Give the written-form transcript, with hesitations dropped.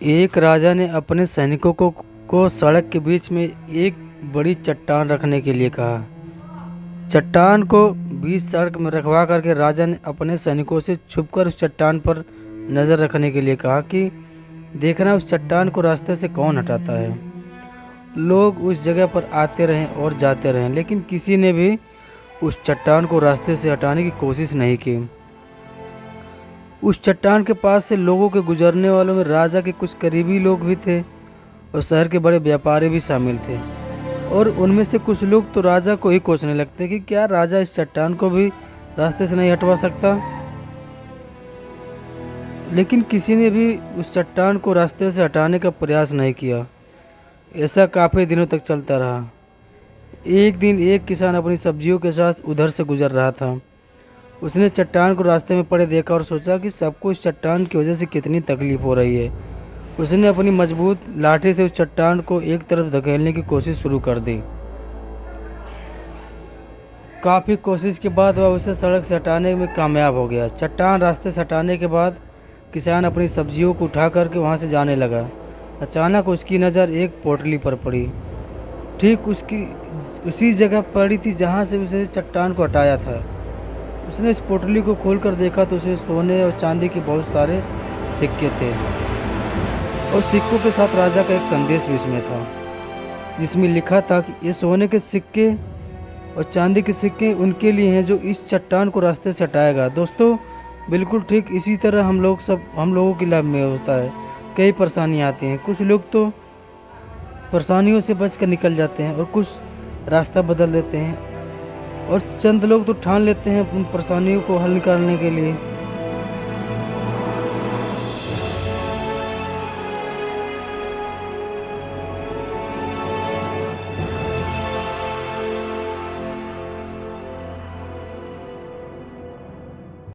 एक राजा ने अपने सैनिकों को सड़क के बीच में एक बड़ी चट्टान रखने के लिए कहा। चट्टान को बीच सड़क में रखवा करके राजा ने अपने सैनिकों से छुपकर उस चट्टान पर नज़र रखने के लिए कहा कि देखना उस चट्टान को रास्ते से कौन हटाता है। लोग उस जगह पर आते रहें और जाते रहें, लेकिन किसी ने भी उस चट्टान को रास्ते से हटाने की कोशिश नहीं की। उस चट्टान के पास से लोगों के गुजरने वालों में राजा के कुछ करीबी लोग भी थे और शहर के बड़े व्यापारी भी शामिल थे। और उनमें से कुछ लोग तो राजा को ही कोसने लगते कि क्या राजा इस चट्टान को भी रास्ते से नहीं हटवा सकता। लेकिन किसी ने भी उस चट्टान को रास्ते से हटाने का प्रयास नहीं किया। ऐसा काफ़ी दिनों तक चलता रहा। एक दिन एक किसान अपनी सब्जियों के साथ उधर से गुजर रहा था। उसने चट्टान को रास्ते में पड़े देखा और सोचा कि सबको इस चट्टान की वजह से कितनी तकलीफ हो रही है। उसने अपनी मजबूत लाठी से उस चट्टान को एक तरफ धकेलने की कोशिश शुरू कर दी। काफ़ी कोशिश के बाद वह उसे सड़क से हटाने में कामयाब हो गया। चट्टान रास्ते से हटाने के बाद किसान अपनी सब्जियों को उठा करके वहाँ से जाने लगा। अचानक उसकी नज़र एक पोटली पर पड़ी। ठीक उसी जगह पड़ी थी जहाँ से उसे चट्टान को हटाया था। उसने इस पोटली को खोलकर देखा तो उसमें सोने और चांदी के बहुत सारे सिक्के थे और सिक्कों के साथ राजा का एक संदेश भी उसमें था, जिसमें लिखा था कि ये सोने के सिक्के और चांदी के सिक्के उनके लिए हैं जो इस चट्टान को रास्ते से हटाएगा। दोस्तों, बिल्कुल ठीक इसी तरह हम लोगों की लाइफ में होता है। कई परेशानियाँ आती हैं, कुछ लोग तो परेशानियों से बच कर निकल जाते हैं और कुछ रास्ता बदल देते हैं और चंद लोग तो ठान लेते हैं उन परेशानियों को हल निकालने के लिए